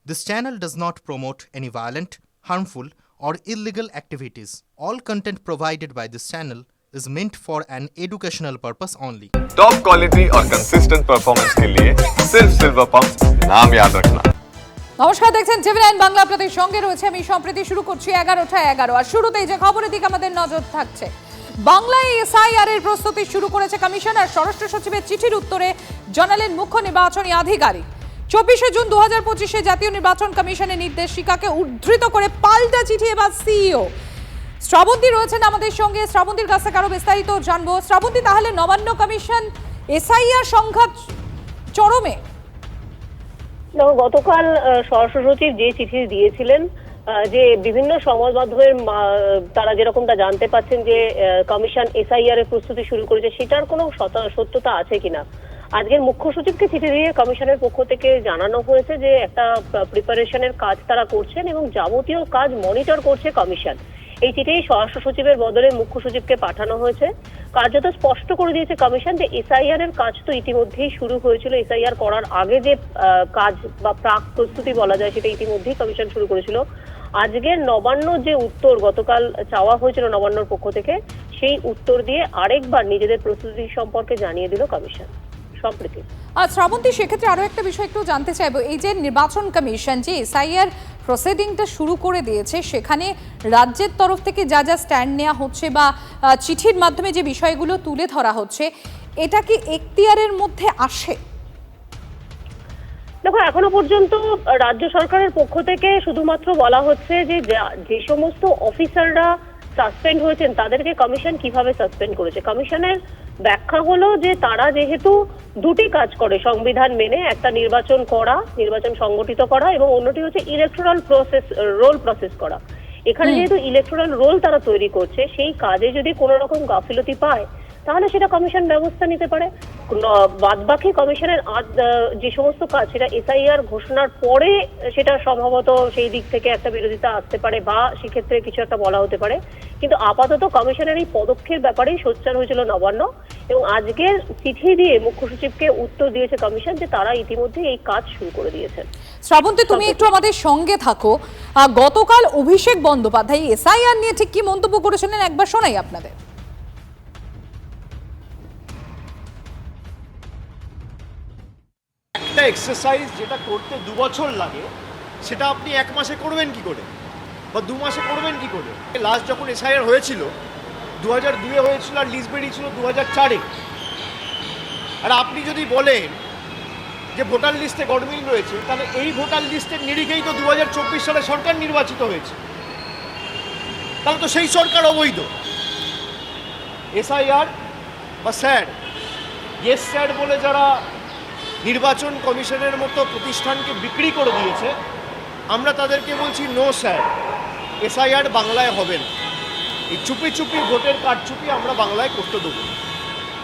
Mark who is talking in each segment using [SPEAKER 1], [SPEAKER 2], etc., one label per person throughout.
[SPEAKER 1] This channel does not promote any violent, harmful, or illegal activities. All content provided by this channel is meant for an educational purpose only.
[SPEAKER 2] Top quality और consistent performance के लिए सिर्फ silver pump नाम याद रखना।
[SPEAKER 3] নমস্কার, দেখছেন টিভি9 বাংলা। আপনাদের সঙ্গে রয়েছে আমি সম্প্রীতি। শুরু করছি 11টা 11। আর শুরুতেই যে খবরের দিকে আমাদের নজর থাকছে, বাংলায় এসআইআর এর প্রস্তুতি শুরু করেছে কমিশন। আর স্বরাষ্ট্র সচিবের চিঠির উত্তরে জানালেন মুখ্য নির্বাচনী আধিকারিক। 24শে জুন 2025-এ জাতীয় নির্বাচন কমিশনের নির্দেশিকাকে উদ্ধৃত করে পাল্টা চিঠি এবার সিইও শ্রাবন্তী রয়েছেন আমাদের সঙ্গে। শ্রাবন্তীর কাছে আরো বিস্তারিত জানবো। শ্রাবন্তী, তাহলে নবান্ন কমিশন এসআইআর সংঘাত চরমে?
[SPEAKER 4] গতকাল স্বরাষ্ট্র সচিব যে চিঠি দিয়েছিলেন, যে বিভিন্ন সংবাদ মাধ্যমের তারা যেরকমটা জানতে পাচ্ছেন যে কমিশন এসআইআর এর প্রস্তুতি শুরু করেছে, সেটার কোনো সত্যতা আছে কিনা। আজকের মুখ্য সচিবকে চিঠি দিয়ে কমিশনের পক্ষ থেকে জানানো হয়েছে যে একটা প্রিপারেশনের কাজ তারা করছেন এবং যাবতীয় কাজ মনিটর করছে কমিশন। এই চিঠি স্বরাষ্ট্র সচিবের বদলে মুখ্য সচিবকে পাঠানো হয়েছে। কার্যত স্পষ্ট করে দিয়েছে কমিশন যে এসআইআর এর কাজ তো ইতিমধ্যেই শুরু হয়েছিল। এসআইআর করার আগে যে কাজ বা প্রাক প্রস্তুতি বলা যায়, সেটা ইতিমধ্যেই কমিশন শুরু করেছিল। আজকের নবান্ন যে উত্তর গতকাল চাওয়া হয়েছিল নবান্নর পক্ষ থেকে, সেই উত্তর দিয়ে আরেকবার নিজেদের প্রস্তুতি সম্পর্কে জানিয়ে দিল কমিশন। সম্প্রীতি।
[SPEAKER 3] আর শ্রাবন্তী, সেক্ষেত্রে আরো একটা বিষয় একটু জানতে চাইবো। এই যে নির্বাচন কমিশন যে এসআইআর প্রসিডিংটা শুরু করে দিয়েছে, সেখানে রাজ্যের তরফ থেকে যা যা স্ট্যান্ড নেওয়া হচ্ছে বা চিঠির মাধ্যমে যে বিষয়গুলো তুলে ধরা হচ্ছে, এটা কি এখতিয়ারের মধ্যে আসে?
[SPEAKER 4] দেখো, এখনো পর্যন্ত রাজ্য সরকারের পক্ষ থেকে শুধুমাত্র বলা হচ্ছে যে যে সমস্ত অফিসাররা সাসপেন্ড হয়েছেন তাদেরকে কমিশন কিভাবে সাসপেন্ড করেছে। কমিশনের ব্যাখ্যা হলো যে তারা যেহেতু দুটি কাজ করে সংবিধান মেনে, একটা নির্বাচন করা, নির্বাচন সংগঠিত করা, এবং অন্যটি হচ্ছে ইলেকটোরাল রোল প্রসেস করা। এখানে যেহেতু ইলেকটোরাল রোল তারা তৈরি করছে, সেই কাজে যদি কোনো রকম গাফিলতি পায় তাহলে সেটা কমিশন ব্যবস্থা নিতে পারে। বাদবাকি কমিশনের যে সমস্ত কাজ, সেটা এসআইআর ঘোষণার পরে সেটা সম্ভবত সেই দিক থেকে একটা বিরোধিতা আসতে পারে বা সেক্ষেত্রে কিছু একটা বলা হতে পারে। কিন্তু আপাতত কমিশনের এই পদক্ষেপ ব্যাপারেই সোচ্চার হয়েছিল নবান্ন, এবং আজকের চিঠি দিয়ে মুখ্য সচিবকে উত্তর দিয়েছে কমিশন যে তারা ইতিমধ্যে এই কাজ শুরু করে দিয়েছেন।
[SPEAKER 3] শ্রাবন্তী, তুমি একটু আমাদের সঙ্গে থাকো। গতকাল অভিষেক বন্দ্যোপাধ্যায় এসআইআর নিয়ে ঠিক কি মন্তব্য করেছিলেন একবার শোনাই আপনাদের।
[SPEAKER 5] একটা এক্সারসাইজ যেটা করতে 2 বছর লাগে, সেটা আপনি 1 মাসে করবেন কি করে বা 2 মাসে করবেন কি করে? লাস্ট যখন এসআইআর হয়েছিল 2002-এ হয়েছিল, আর লিস্ট বেরিয়েছিল 2004-এ। আর আপনি যদি বলেন যে ভোটার লিস্টে গড়মিল রয়েছে, তাহলে এই ভোটার লিস্টের নিরিখেই তো 2024 সালে সরকার নির্বাচিত হয়েছে, তাহলে তো সেই সরকার অবৈধ। এসআইআর বা স্যাড, ইয়েস স্যাড বলে যারা নির্বাচন কমিশনের মতো প্রতিষ্ঠানকে বিক্রি করে দিয়েছে, আমরা তাদেরকে বলছি নো স্যার, এসআইআর বাংলায় হবে না। এই চুপি চুপি ভোটের কারচুপি আমরা বাংলায় করতে দেবো।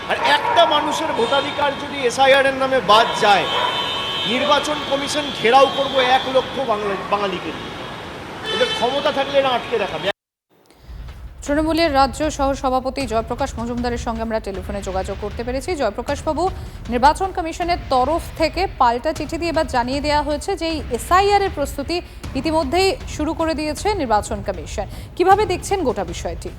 [SPEAKER 5] আর একটা মানুষের ভোটাধিকার যদি এসআইআর এর নামে বাদ যায়, নির্বাচন কমিশন ঘেরাও করবো 1 লক্ষ বাঙালিকে নিয়ে। এদের ক্ষমতা থাকলে না আটকে দেখাবে।
[SPEAKER 3] তৃণমূলের রাজ্য সহ সভাপতি জয়প্রকাশ মজুমদারের সঙ্গে আমরা টেলিফোনে যোগাযোগ করতে পেরেছি। জয়প্রকাশ বাবু, নির্বাচন কমিশনের তরফ থেকে পাল্টা চিঠি দিয়ে এবার জানিয়ে দেওয়া হয়েছে যে এই এসআইআর এর প্রস্তুতি ইতিমধ্যেই শুরু করে দিয়েছে নির্বাচন কমিশন। কিভাবে দেখছেন গোটা বিষয়টি?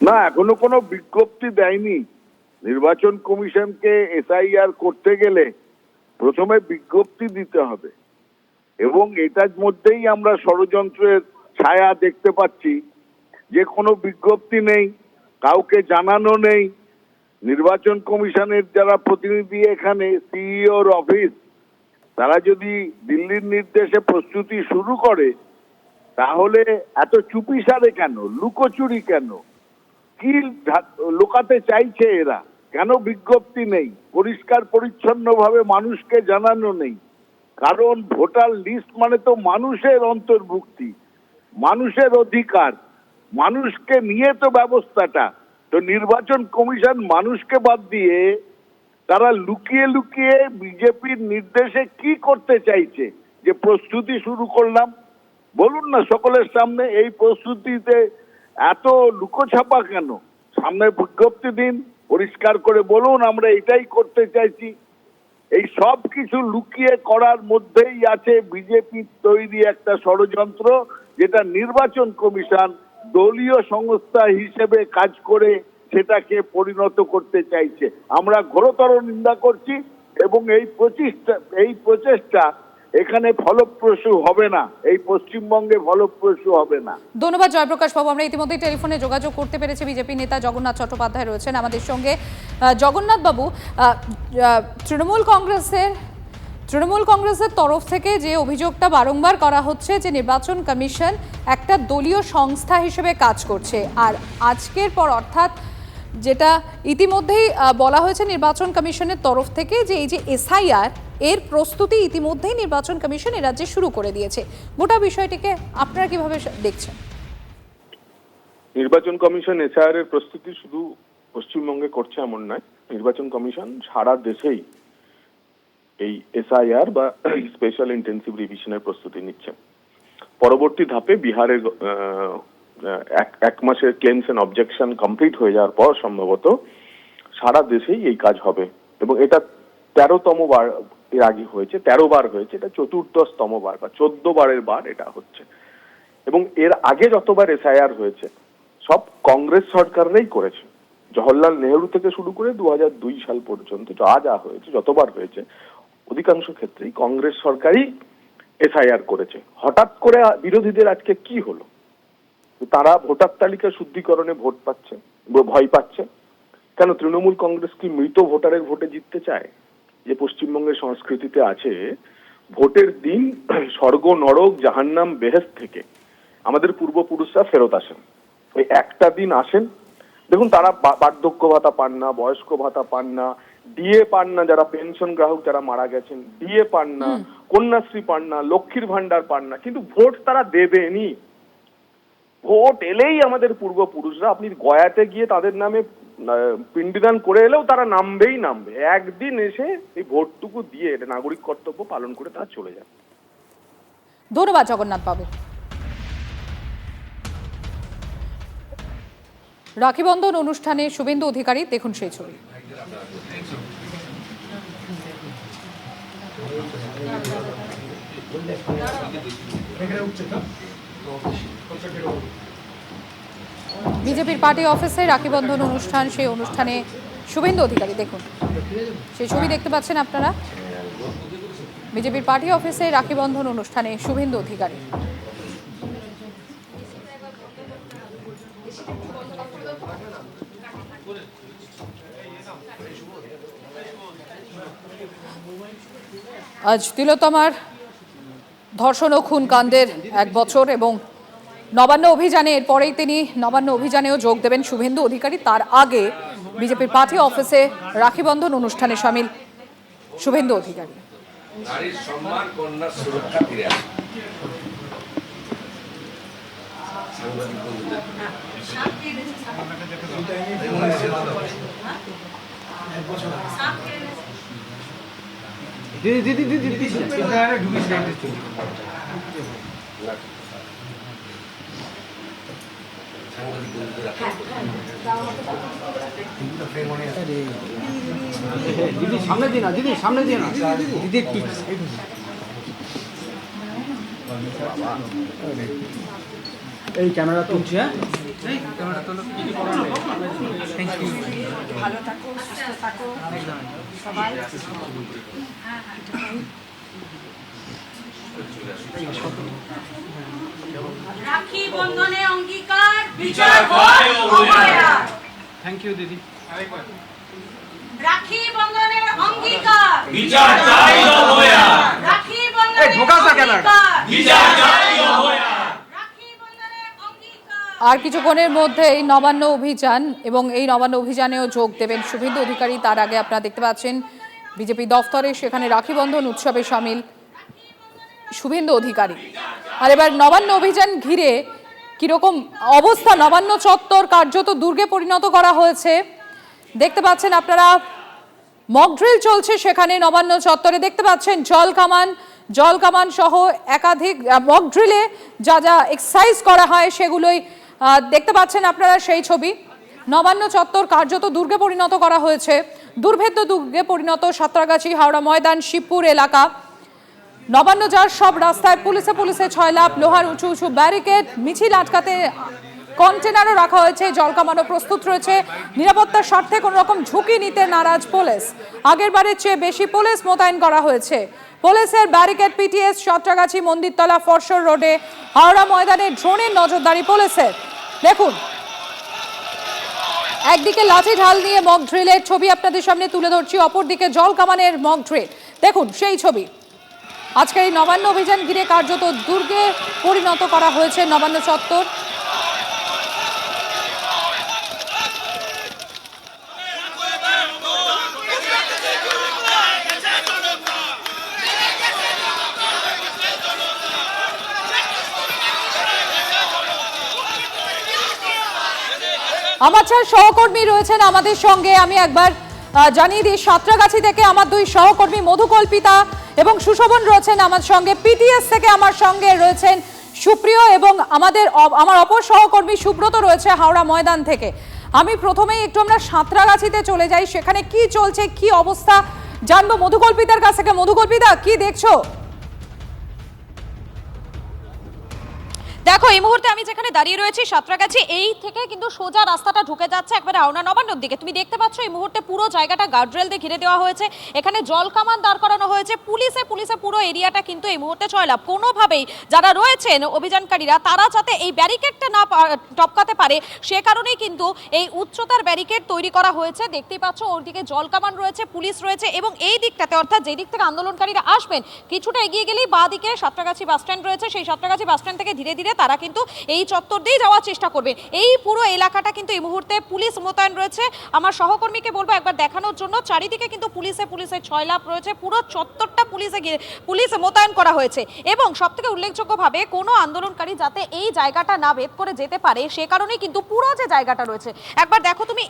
[SPEAKER 6] না, এখনো কোনো বিজ্ঞপ্তি দেয়নি। নির্বাচন কমিশনকে এসআইআর করতে গেলে প্রথমে বিজ্ঞপ্তি দিতে হবে, এবং এটার মধ্যেই আমরা ষড়যন্ত্রের ছায়া দেখতে পাচ্ছি যে কোনো বিজ্ঞপ্তি নেই, কাউকে জানানো নেই। নির্বাচন কমিশনের যারা প্রতিনিধি এখানে, সিইওর অফিস, তারা যদি দিল্লির নির্দেশে প্রস্তুতি শুরু করে, তাহলে এত চুপিসারে কেন, লুকোচুরি কেন, কি লুকাতে চাইছে এরা? কেন বিজ্ঞপ্তি নেই, পরিষ্কার পরিচ্ছন্নভাবে মানুষকে জানানো নেই? কারণ ভোটার লিস্ট মানে তো মানুষের অন্তর্ভুক্তি, মানুষের অধিকার, মানুষকে নিয়ে তো ব্যবস্থাটা। তো নির্বাচন কমিশন মানুষকে বাদ দিয়ে তারা লুকিয়ে লুকিয়ে বিজেপির নির্দেশে কি করতে চাইছে? যে প্রস্তুতি শুরু করলাম, বলুন না সকলের সামনে, এই প্রস্তুতিতে এত লুকোছাপা কেন? সামনে বিজ্ঞপ্তি দিন, পরিষ্কার করে বলুন আমরা এটাই করতে চাইছি। এই সব কিছু লুকিয়ে করার মধ্যেই আছে বিজেপির তৈরি একটা ষড়যন্ত্র, যেটা নির্বাচন কমিশন দলীয় সংস্থা হিসেবে কাজ করে সেটাকে পরিণত করতে চাইছে। আমরা ঘোরতর নিন্দা করছি এবং এই প্রচেষ্টা এখানে ফলপ্রসূ হবে না, এই পশ্চিমবঙ্গে ফলপ্রসূ হবে না।
[SPEAKER 3] ধন্যবাদ জয়প্রকাশ বাবু। আমরা ইতিমধ্যেই টেলিফোনে যোগাযোগ করতে পেরেছি বিজেপি নেতা জগন্নাথ চট্টোপাধ্যায় রয়েছেন আমাদের সঙ্গে। জগন্নাথ বাবু, তৃণমূল কংগ্রেসের তরফ থেকে যে অভিযোগটা বারংবার করা হচ্ছে যে নির্বাচন কমিশন একটা দলীয় সংস্থা হিসেবে কাজ করছে, আর আজকের পর অর্থাৎ যেটা ইতিমধ্যেই বলা হয়েছে নির্বাচন কমিশনের তরফ থেকে যে এই যে এসআইআর এর প্রস্তুতি ইতিমধ্যেই নির্বাচন কমিশন এ রাজ্যে শুরু করে দিয়েছে, গোটা বিষয়টিকে আপনারা কিভাবে দেখছেন?
[SPEAKER 7] নির্বাচন কমিশন এসআইআর এর প্রস্তুতি শুধু পশ্চিমবঙ্গে করছে এমন নয়, নির্বাচন কমিশন সারা দেশেই এই এসআইআর বা স্পেশাল ইন্টেন্সিভ রিভিশনের প্রস্তুতি নিচ্ছে। পরবর্তী ধাপে বিহারের এক মাসের ক্লেমস এন্ড অবজেকশন কমপ্লিট হয়ে যাওয়ার পর সম্ভবত সারা দেশেই এই কাজ হবে এবং এটা 13তম বার এর আগে হয়েছে, 13 বার হয়েছে, এটা 14তম বার বা 14 বারের বার এটা হচ্ছে। এবং এর আগে যতবার এসআইআর হয়েছে সব কংগ্রেস সরকাররাই করেছে, জওহরলাল নেহরু থেকে শুরু করে 2002 সাল পর্যন্ত যা হয়েছে, যতবার হয়েছে অধিকাংশ ক্ষেত্রেই কংগ্রেস সরকারই এসআইআর করেছে। হঠাৎ করে বিরোধীদের আজকে কি হলো? তারা ভোটার তালিকা শুদ্ধিকরণে ভয় পাচ্ছে কেন? তৃণমূল কংগ্রেস কি মৃত ভোটারের ভোটে জিততে চায়? যে পশ্চিমবঙ্গের সংস্কৃতিতে আছে ভোটের দিন স্বর্গ নরক জাহান্নাম বেহেশত থেকে আমাদের পূর্বপুরুষরা ফেরত আসেন, ওই একটা দিন আসেন। দেখুন, তারা বার্ধক্য ভাতা পান না, বয়স্ক ভাতা পান না, ডিএ পান না, যারা পেনশন গ্রাহক যারা মারা গেছেন ডিএ পান না, কন্যাশ্রী পান না, লক্ষ্মীর ভান্ডার পান না, কিন্তু ভোট তারা দেবেনি। ভোট এলেই আমাদের পূর্বপুরুষরা, আপনি গয়াতে গিয়ে তাদের নামে পিণ্ডদান করে এলেও তারা নামবে, একদিন এসে এই ভোটটুকু দিয়ে এটা নাগরিক কর্তব্য পালন করে তারা চলে যাবে।
[SPEAKER 3] ধন্যবাদ জগন্নাথ বাবু। রাখি বন্ধন অনুষ্ঠানে শুভেন্দু অধিকারী, দেখুন সেই ছবি। বিজেপির পার্টি অফিসে রাখি বন্ধন অনুষ্ঠান, সেই অনুষ্ঠানে শুভেন্দু অধিকারী, দেখুন সেই ছবি দেখতে পাচ্ছেন আপনারা। বিজেপির পার্টি অফিসে রাখি বন্ধন অনুষ্ঠানে শুভেন্দু অধিকারী। আজ তিলোত্তমার ধর্ষণ ও খুন কাণ্ডের 1 বছর এবং নবান্ন অভিযানে, এরপরেই তিনি নবান্ন অভিযানেও যোগ দেবেন শুভেন্দু অধিকারী। তার আগে বিজেপির পার্টি অফিসে রাখি বন্ধন অনুষ্ঠানে সামিল শুভেন্দু অধিকারী।
[SPEAKER 8] নারীর সম্মান, কন্যার সুরক্ষা ফিরে আসে।
[SPEAKER 9] দিদি সামনে দিয়ে না, দিদি সামনে দিয়ে না, দিদি একটু এই ক্যামেরা তুলছি। হ্যাঁ, এই ক্যামেরা তোলো। Thank you. ভালো থাকো, সুস্থ থাকো সবাই।
[SPEAKER 10] রাখি বন্ধনে অঙ্গীকার, বিচার হয় অভয়ার।
[SPEAKER 9] থ্যাংক ইউ দিদি।
[SPEAKER 10] রাখি বন্ধনের অঙ্গীকার,
[SPEAKER 8] বিচার চাই অভয়ার।
[SPEAKER 10] রাখি বন্ধনের
[SPEAKER 9] অঙ্গীকার,
[SPEAKER 8] বিচার চাই অভয়ার।
[SPEAKER 10] রাখি বন্ধনের অঙ্গীকার।
[SPEAKER 3] আর কিছুক্ষণের মধ্যেই নবান্ন অভিযান, এবং এই নবান্ন অভিযানেও যোগ দেবেন শুভেন্দু অধিকারী। তার আগে আপনারা দেখতে পাচ্ছেন বিজেপি দফতরে, সেখানে রাখি বন্ধন উৎসবে সামিল শুভেন্দু অধিকারী। আর এবার নবান্ন অভিযান ঘিরে কিরকম অবস্থা, নবান্ন চত্বর কার্যত দুর্গে পরিণত করা হয়েছে। দেখতে পাচ্ছেন আপনারা মক ড্রিল চলছে সেখানে নবান্ন চত্বরে। দেখতে পাচ্ছেন জল কামান সহ একাধিক মক ড্রিলে যা যা এক্সারসাইজ করা হয় সেগুলোই দেখতে পাচ্ছেন আপনারা সেই ছবি। নবান্ন চত্বর কার্যত দুর্গে পরিণত করা হয়েছে। দুর্ভেদ্য দুর্গে পরিণত সাঁতরাগাছি, হাওড়া ময়দান, শিবপুর এলাকা। নবান্ন যার সব রাস্তায় পুলিশে ছয়লাপ, লোহার উঁচু উঁচু ব্যারিকেড, মিছিল আটকাতে কন্টেনারও রাখা হয়েছে, জল কামানো প্রস্তুত রয়েছে। নিরাপত্তার স্বার্থে কোনো রকম ঝুঁকি নিতে নারাজ পুলিশ। আগের বারের চেয়ে বেশি পুলিশ মোতায়েন করা হয়েছে। পুলিশের ব্যারিকেড, পিটিএস, সাঁতরাগাছি, মন্দিরতলা, ফরশর রোডে, হাওড়া ময়দানে ড্রোনের নজরদারি পুলিশের। দেখুন, একদিকে লাঠি ঢাল নিয়ে মক ড্রিলের ছবি আপনাদের সামনে তুলে ধরছি, অপরদিকে জল কামানের মক ড্রিল। দেখুন সেই ছবি। আজকের এই নবান্ন অভিযান ঘিরে কার্যত দুর্গে পরিণত করা হয়েছে নবান্ন চত্বর। আমার চার সহকর্মী রয়েছেন আমাদের সঙ্গে। আমি একবার জানিয়ে দিই, সাঁতরাগাছি থেকে আমার দুই সহকর্মী মধুকল্পিতা এবং সুশোভন রয়েছেন আমার সঙ্গে। পিটিএস থেকে আমার সঙ্গে রয়েছেন সুপ্রিয় এবং আমার অপর সহকর্মী সুব্রত রয়েছে হাওড়া ময়দান থেকে। আমি প্রথমেই একটু আমরা সাঁতরাগাছিতে চলে যাই, সেখানে কি চলছে, কি অবস্থা জানবো মধুকল্পিতার কাছ থেকে। মধুকল্পিতা, কি দেখছো? দেখো, এই মুহূর্তে আমি যেখানে দাঁড়িয়ে রয়েছি সাঁতরাগাছি, এই থেকে কিন্তু সোজা রাস্তাটা ঢুকে যাচ্ছে একবারে হাওড়া নবান্নর দিকে। তুমি দেখতে পাচ্ছ এই মুহূর্তে পুরো জায়গাটা গার্ডরেল দিয়ে ঘিরে দেওয়া হয়েছে। এখানে জল কামান দাঁড় করানো হয়েছে। পুলিশে পুরো এরিয়াটা কিন্তু এই মুহূর্তে ছয়লাভ। কোনোভাবেই যারা রয়েছেন অভিযানকারীরা, তারা যাতে এই ব্যারিকেডটা না টপকাতে পারে সে কারণেই কিন্তু এই উচ্চতার ব্যারিকেড তৈরি করা হয়েছে। দেখতেই পাচ্ছ ওদিকে জল কামান রয়েছে, পুলিশ রয়েছে এবং এই দিকটাতে, অর্থাৎ যে দিক থেকে আন্দোলনকারীরা আসবেন, কিছুটা এগিয়ে গেলেই বাঁ দিকে সাঁতরাগাছি বাস স্ট্যান্ড রয়েছে। সেই সাঁতরাগাছি বাস স্ট্যান্ড থেকে ধীরে ধীরে তারা কিন্তু এই চত্বর দিয়ে যাওয়ার চেষ্টা করবে। এই পুরো এলাকাটা কিন্তু এই মুহূর্তে পুলিশ মোতায়েন রয়েছে। আমার সহকর্মীকে বলবো একবার দেখানোর জন্য। চারিদিকে কিন্তু পুলিশে ছয়লাভ রয়েছে, পুরো চত্বরটা পুলিশ মোতায়েন করা হয়েছে এবং সবথেকে উল্লেখযোগ্যভাবে কোনো আন্দোলনকারী যাতে এই জায়গাটা না ভেদ করে যেতে পারে সে কারণেই কিন্তু পুরো যে জায়গাটা রয়েছে, একবার দেখো তুমি,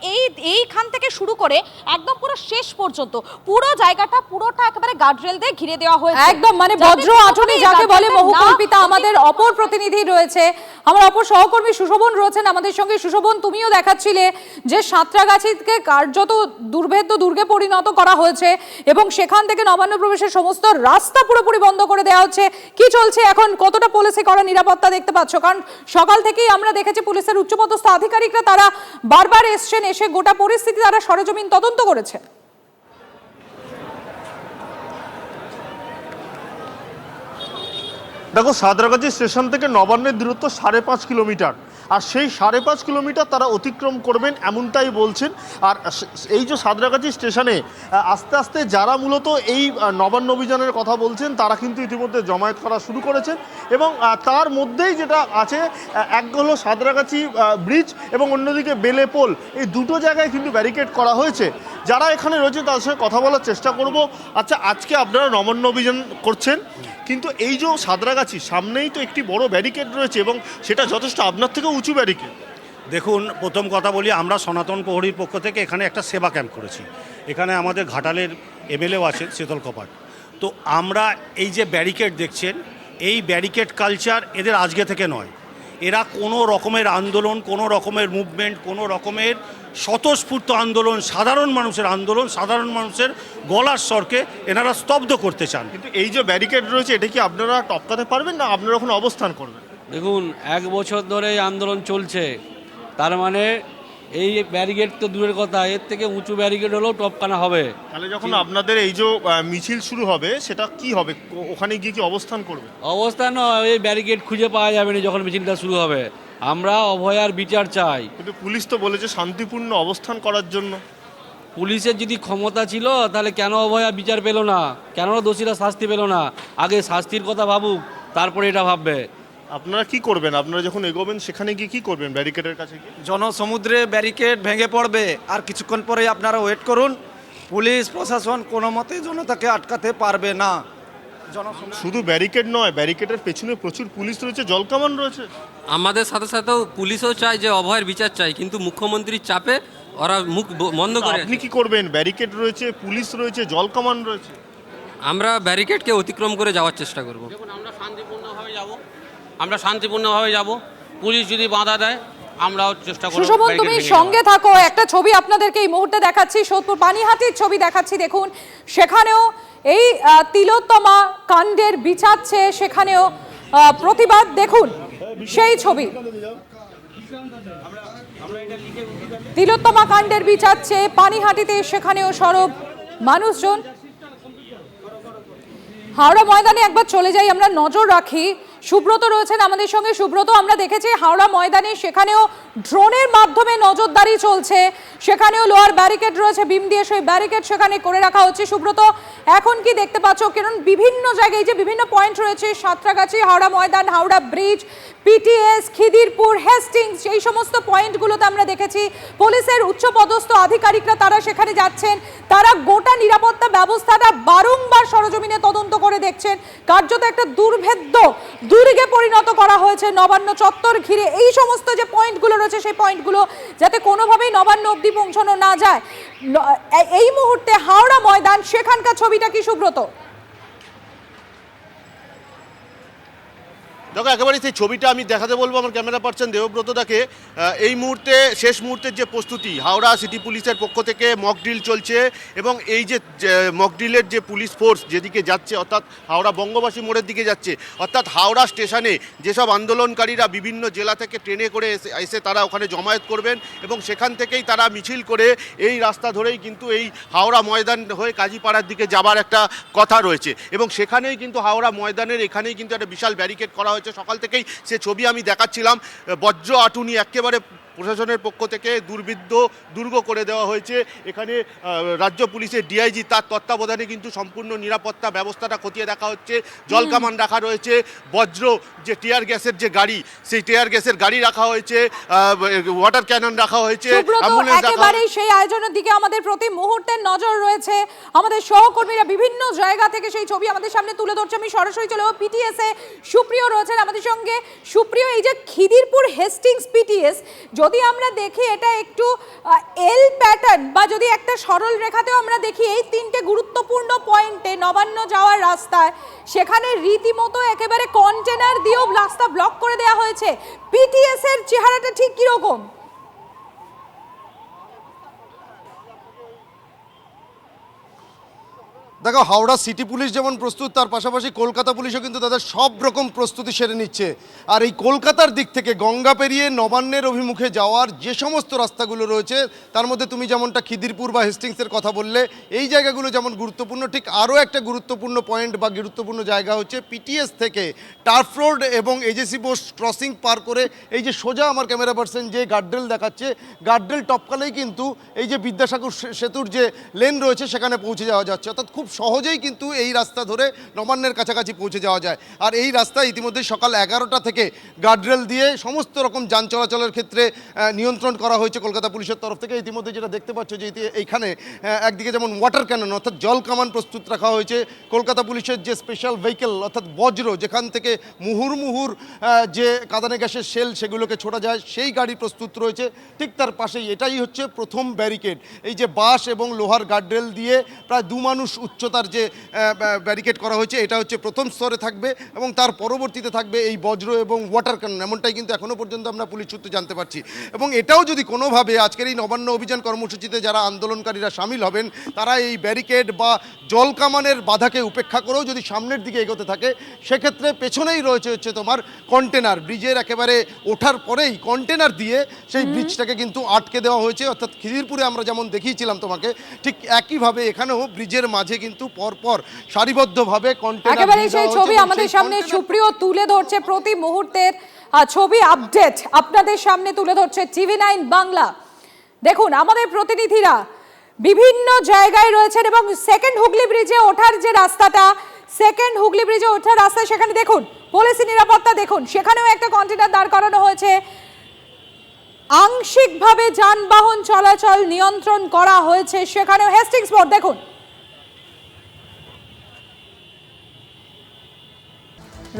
[SPEAKER 3] এইখান থেকে শুরু করে একদম পুরো শেষ পর্যন্ত পুরো জায়গাটা পুরোটা একেবারে গার্ডরেল দিয়ে ঘিরে দেওয়া হয়েছে। একদম মানে বজ্র আঁটুনি যাকে বলে। মহুকল্পিতা আমাদের অপর প্রতিনিধি রয়েছে, আমার অপর সহকর্মী সুশোভন রয়েছেন আমাদের সঙ্গে। সুশোভন, তুমিও দেখাচ্ছিলে যে সাঁতরাগাছিকে কার্যত দুর্ভেদ্য দুর্গে পরিণত করা হয়েছে এবং সেখান থেকে নবান্ন প্রবেশের সমস্ত রাস্তা পুরোপুরি বন্ধ করে দেওয়া হচ্ছে। কি চলছে এখন, কতটা পুলিশে করা নিরাপত্তা দেখতে পাচ্ছ? কারণ সকাল থেকেই আমরা দেখেছি পুলিশের উচ্চপদস্থ আধিকারিকরা তারা বারবার এসছেন, এসে গোটা পরিস্থিতি তারা সরেজমিন তদন্ত করেছে।
[SPEAKER 11] দেখো, সাঁতরাগাছি স্টেশন থেকে নবান্নের দূরত্ব 5.5 কিলোমিটার, আর সেই 5.5 কিলোমিটার তারা অতিক্রম করবেন এমনটাই বলছেন। আর এই যে সাঁতরাগাছি স্টেশনে আস্তে আস্তে যারা মূলত এই নবান্ন অভিযানের কথা বলছেন তারা কিন্তু ইতিমধ্যে জমায়েত করা শুরু করেছেন এবং তার মধ্যেই যেটা আছে, এক হলো সাঁতরাগাছি ব্রিজ এবং অন্যদিকে বেলে পোল, এই দুটো জায়গায় কিন্তু ব্যারিকেড করা হয়েছে। যারা এখানে রয়েছে তাদের সঙ্গে কথা বলার চেষ্টা করব। আচ্ছা, আজকে আপনারা নবান্ন অভিযান করছেন, কিন্তু এই যে সাঁতরাগাছি সামনেই তো একটি বড় ব্যারিকেড রয়েছে এবং সেটা যথেষ্ট আপনার থেকেও উঁচু ব্যারিকেড।
[SPEAKER 12] দেখুন, প্রথম কথা বলি, আমরা সনাতন প্রহরীর পক্ষ থেকে এখানে একটা সেবা ক্যাম্প করেছি। এখানে আমাদের ঘাটালের এমএলএও আছেন, শীতল কপাট। তো আমরা এই যে ব্যারিকেড দেখছেন, এই ব্যারিকেড কালচার এদের আজকে থেকে নয়। এরা কোনো রকমের আন্দোলন, কোনো রকমের মুভমেন্ট, কোনো রকমের স্বতঃস্ফূর্ত আন্দোলন, সাধারণ মানুষের আন্দোলন, সাধারণ মানুষের গলার স্বরকে এনারা স্তব্ধ করতে চান।
[SPEAKER 11] কিন্তু এই যে ব্যারিকেড রয়েছে, এটা কি আপনারা টপকাতে পারবেন না আপনারা এখন অবস্থান করবেন?
[SPEAKER 13] দেখুন, 1 বছর ধরে এই আন্দোলন চলছে, তার মানে এই ব্যারিকেড তো দূরের কথা, এর থেকে উঁচু ব্যারিকেড হলেও টপকানো হবে।
[SPEAKER 11] তাহলে যখন আপনাদের এই যে মিছিল শুরু হবে সেটা কি হবে, ওখানে গিয়ে কি অবস্থান করবে?
[SPEAKER 13] অবস্থান এই ব্যারিকেড খুঁজে পাওয়া যাবে না যখন মিছিলটা শুরু হবে। আমরা অভয়ার বিচার চাই।
[SPEAKER 11] কিন্তু পুলিশ তো বলেছে শান্তিপূর্ণ অবস্থান করার জন্য।
[SPEAKER 13] পুলিশের যদি ক্ষমতা ছিল তাহলে কেন অভয়া বিচার পেল না, কেন দোষীরা শাস্তি পেল না? আগে শাস্তির কথা ভাবুক, তারপরে এটা ভাববে।
[SPEAKER 11] আপনারা কি করবেন? আপনারা যখন এগোবেন সেখানে গিয়ে কি করবেন? ব্যারিকেডের কাছে গিয়ে
[SPEAKER 14] জনসমুদ্রে ব্যারিকেড ভেঙে পড়বে, আর কিছুক্ষণ পরে আপনারা ওয়েট করুন। পুলিশ প্রশাসন কোনো মতে জনতাকে আটকাতে পারবে না।
[SPEAKER 11] শুধু ব্যারিকেড নয়, ব্যারিকেডের পেছনে প্রচুর পুলিশ রয়েছে, জলকামান রয়েছে।
[SPEAKER 15] আমাদের সাথে সাথেও পুলিশও চায় যে অভয়ের বিচার চাই, কিন্তু মুখ্যমন্ত্রীর চাপে ওরা মুখ বন্ধ করে।
[SPEAKER 11] আপনি কি করবেন? ব্যারিকেড রয়েছে, পুলিশ রয়েছে, জলকামান রয়েছে।
[SPEAKER 15] আমরা ব্যারিকেডকে অতিক্রম করে যাওয়ার চেষ্টা করব।
[SPEAKER 13] আমরা শান্তিপূর্ণভাবে যাব, পুলিশ যদি বাধা দেয়
[SPEAKER 15] আমরাও চেষ্টা করব।
[SPEAKER 3] সুশোভন, তুমি সঙ্গে থাকো, একটা ছবি আপনাদেরকে এই মুহূর্তে দেখাচ্ছি, সোদপুর পানিহাটির ছবি দেখাচ্ছি। দেখুন সেখানেও এই তিলোত্তমা কাণ্ডের বিচার চেয়ে সেখানেও প্রতিবাদ, দেখুন সেই ছবি। তিলোত্তমা কাণ্ডের বিচার চেয়ে পানিহাটিতে সেখানেও সরব মানুষজন। হাওড়া ময়দানে একবার চলে যাই, আমরা নজর রাখি। সুব্রত রয়েছেন আমাদের সঙ্গে। সুব্রত, আমরা দেখেছি হাওড়া ময়দানে সেখানেও ড্রোনের মাধ্যমে নজরদারি চলছে, সেখানেও লোহার ব্যারিকেড রয়েছে, বিম দিয়ে সেই ব্যারিকেড সেখানে করে রাখা হচ্ছে। সুব্রত, এখন কি দেখতে পাচ্ছ? কারণ বিভিন্ন জায়গায় যে বিভিন্ন পয়েন্ট রয়েছে, Santragachi, Howrah Maidan, Howrah bridge, PTS, Khidirpur, Hastings, এই সমস্ত পয়েন্টগুলোতে আমরা দেখেছি পুলিশের উচ্চপদস্থ আধিকারিকরা তারা সেখানে যাচ্ছেন, তারা গোটা নিরাপত্তা ব্যবস্থাটা বারংবার সরজমিনে তদন্ত করে দেখছেন। কার্যত একটা দুর্ভেদ্য দুর্গে পরিণত করা হয়েছে নবান্ন চত্বর ঘিরে। এই সমস্ত যে পয়েন্টগুলো রয়েছে সেই পয়েন্টগুলো যাতে কোনোভাবেই নবান্ন অবধি পৌঁছানো না যায়। এই মুহূর্তে হাওড়া ময়দান, সেখানকার ছবিটা কি সুব্রত?
[SPEAKER 11] দেখো, একেবারে সেই ছবিটা আমি দেখাতে বলবো আমার ক্যামেরা পার্সন দেবব্রতদাকে। এই মুহূর্তে শেষ মুহূর্তের যে প্রস্তুতি, হাওড়া সিটি পুলিশের পক্ষ থেকে মক ড্রিল চলছে এবং এই যে মক ড্রিলের যে পুলিশ ফোর্স যেদিকে যাচ্ছে, অর্থাৎ হাওড়া বঙ্গবাসী মোড়ের দিকে যাচ্ছে, অর্থাৎ হাওড়া স্টেশনে যেসব আন্দোলনকারীরা বিভিন্ন জেলা থেকে ট্রেনে করে এসে তারা ওখানে জমায়েত করবেন এবং সেখান থেকেই তারা মিছিল করে এই রাস্তা ধরেই কিন্তু এই হাওড়া ময়দান হয়ে কাজীপাড়ার দিকে যাবার একটা কথা রয়েছে এবং সেখানেই কিন্তু হাওড়া ময়দানের এখানেই কিন্তু একটা বিশাল ব্যারিকেড করা হয়েছে। সকাল থেকেই সে ছবি আমি দেখাচ্ছিলাম, বজ্র আটুনি একেবারে প্রশাসনের পক্ষ থেকে দুর্গ করে দেওয়া হয়েছে। এখানে রাজ্য পুলিশের ডিআইজি তার তত্ত্বাবধানে কিন্তু সম্পূর্ণ নিরাপত্তা ব্যবস্থাটা খতিয়ে দেখা হচ্ছে। জল কামান রাখা রয়েছে, বজ্র যে টিয়ার গ্যাসের যে গাড়ি, সেই টিয়ার গ্যাসের গাড়ি রাখা হয়েছে, ওয়াটার ক্যানন রাখা হয়েছে।
[SPEAKER 3] একেবারেই সেই আয়োজনের দিকে আমাদের প্রতি মুহূর্তের নজর রয়েছে। আমাদের সহকর্মীরা বিভিন্ন জায়গা থেকে সেই ছবি আমাদের সামনে তুলে ধরছে। আমি সরাসরি চলে যাব পিটিএস এ, সুপ্রিয় রয়েছেন আমাদের সঙ্গে। সুপ্রিয়, এই যে খিদিরপুর হেস্টিংস পিটিএস, যদি আমরা দেখি এটা একটু এল প্যাটার্ন বা যদি একটা সরল রেখাতেও আমরা দেখি, এই তিনটে গুরুত্বপূর্ণ পয়েন্টে নবান্ন যাওয়ার রাস্তায় সেখানে রীতিমতো একেবারে কন্টেনার দিয়েও রাস্তা ব্লক করে দেওয়া হয়েছে। পিটিএস এর চেহারাটা ঠিক কিরকম?
[SPEAKER 16] দেখো, হাওড়া সিটি পুলিশ যেমন প্রস্তুত, তার পাশাপাশি কলকাতা পুলিশও কিন্তু তাদের সব রকম প্রস্তুতি সেরে নিচ্ছে। আর এই কলকাতার দিক থেকে গঙ্গা পেরিয়ে নবান্নের অভিমুখে যাওয়ার যে সমস্ত রাস্তাগুলো রয়েছে, তার মধ্যে তুমি যেমনটা খিদিরপুর বা হেস্টিংসের কথা বললে, এই জায়গাগুলো যেমন গুরুত্বপূর্ণ, ঠিক আরও একটা গুরুত্বপূর্ণ পয়েন্ট বা গুরুত্বপূর্ণ জায়গা হচ্ছে পিটিএস থেকে টার্ফ রোড এবং এজেসি বোস ক্রসিং পার করে এই যে সোজা আমার ক্যামেরা পার্সন যে গার্ডরেল দেখাচ্ছে, গার্ডরেল টপকালেই কিন্তু এই যে বিদ্যাসাগর সেতুর যে লেন রয়েছে সেখানে পৌঁছে যাওয়া যাচ্ছে। অর্থাৎ খুব সহজেই কিন্তু এই রাস্তা ধরে নবান্নের কাছাকাছি পৌঁছে যাওয়া যায়। আর এই রাস্তায় ইতিমধ্যে সকাল 11টা থেকে গার্ডরেল দিয়ে সমস্ত রকম যান চলাচলের ক্ষেত্রে নিয়ন্ত্রণ করা হয়েছে কলকাতা পুলিশের তরফ থেকে। ইতিমধ্যে যেটা দেখতে পাচ্ছ যে এইখানে একদিকে যেমন ওয়াটার ক্যানন অর্থাৎ জল কামান প্রস্তুত রাখা হয়েছে, কলকাতা পুলিশের যে স্পেশাল ভেহিকেল অর্থাৎ বজ্র, যেখান থেকে মুহুর্মুহুর যে কাঁদানে গ্যাসের শেল সেগুলোকে ছোড়া যায়, সেই গাড়ি প্রস্তুত রয়েছে। ঠিক তার পাশেই এটাই হচ্ছে প্রথম ব্যারিকেড। এই যে বাঁশ এবং লোহার গার্ডরেল দিয়ে প্রায় 2 মানুষ উচ্চতার যে ব্যারিকেড করা হয়েছে, এটা হচ্ছে প্রথম স্তরে থাকবে এবং তার পরবর্তীতে থাকবে এই বজ্র এবং ওয়াটার ক্যানন। এমনটাই কিন্তু এখনও পর্যন্ত আমরা পুলিশ সূত্রে জানতে পারছি। এবং এটাও যদি কোনোভাবে আজকের এই নবান্ন অভিযান কর্মসূচিতে যারা আন্দোলনকারীরা সামিল হবেন, তারা এই ব্যারিকেড বা জল কামানের বাধাকে উপেক্ষা করেও যদি সামনের দিকে এগোতে থাকে, সেক্ষেত্রে পেছনেই রয়েছে হচ্ছে তোমার কন্টেনার। ব্রিজের একেবারে ওঠার পরেই কন্টেনার দিয়ে সেই ব্রিজটাকে কিন্তু আটকে দেওয়া হয়েছে। অর্থাৎ খিদিরপুরে আমরা যেমন দেখিয়েছিলাম তোমাকে, ঠিক একইভাবে এখানেও ব্রিজের মাঝে কিন্তু পরপর সারিবদ্ধভাবে কন্টেনার।
[SPEAKER 3] একেবারে সেই ছবি আমাদের সামনে সুপ্রিয় তুলে ধরছে, প্রতি মুহূর্তের ছবি আপডেট আপনাদের সামনে তুলে ধরছে TV9 বাংলা। দেখুন, আমাদের প্রতিনিধিরা বিভিন্ন জায়গায় রয়েছেন এবং সেকেন্ড হুগলি ব্রিজে ওঠার যে রাস্তাটা, সেকেন্ড হুগলি ব্রিজে ওঠার রাস্তা, সেখানে দেখুন পুলিশ নিরাপত্তা, দেখুন সেখানেও একটা কন্টেনার দাঁড় করানো হয়েছে। আংশিকভাবে যানবাহন চলাচল নিয়ন্ত্রণ করা হয়েছে সেখানেও। হেস্টিংস মোড় দেখুন,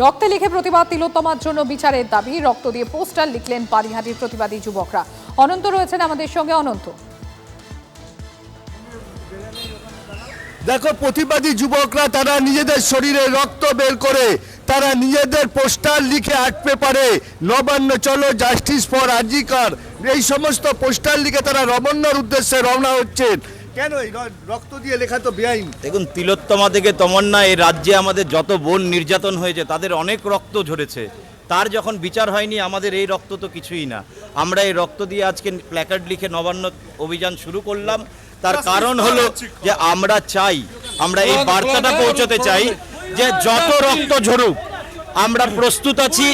[SPEAKER 3] রক্তে লিখে প্রতিবাদ, তিলোত্তমার জন্য বিচারের দাবি, রক্ত দিয়ে পোস্টার লিখলেন পানিহাটির প্রতিবাদী যুবকরা। অনন্ত রয়েছেন আমাদের সঙ্গে। অনন্ত,
[SPEAKER 17] দেখো প্রতিবাদী যুবকরা তারা নিজেদের শরীরে রক্ত বের করে তারা নিজেদের পোস্টার লিখে আর্ট পেপারে নবান্ন চলো জাস্টিস ফর আরজিকর এই সমস্ত পোস্টার লিখে তারা নবান্নর উদ্দেশ্যে রওনা হচ্ছেন। কেন এই রক্ত দিয়ে লেখা তো বেআইন?
[SPEAKER 18] দেখুন, তিলোত্তমা থেকে তমন্না এই রাজ্যে আমাদের যত বোন নির্যাতন হয়েছে তাদের অনেক রক্ত ঝরেছে, তার যখন বিচার হয়নি আমাদের এই রক্ত তো কিছুই না। আমরা এই রক্ত দিয়ে আজকে প্ল্যাকার্ড লিখে নবান্ন অভিযান শুরু করলাম। তার কারণ হলো যে আমরা চাই, আমরা এই বার্তাটা পৌঁছতে চাই যে যত রক্ত ঝরুক আমরা প্রস্তুত আছি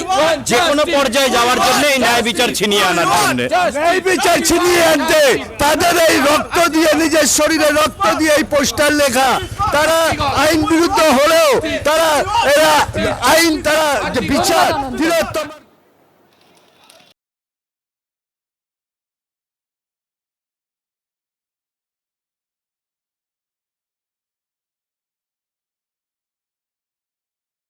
[SPEAKER 18] যে কোনো পর্যায়ে যাওয়ার জন্য এই ন্যায় বিচার ছিনিয়ে আনার জন্য।
[SPEAKER 17] ন্যায় বিচার ছিনিয়ে আনতে তাদের এই রক্ত দিয়ে নিজের শরীরে রক্ত দিয়ে এই পোস্টার লেখা, তারা আইন বিরুদ্ধ হলেও তারা এরা আইন তারা বিচার তিলোত্তমা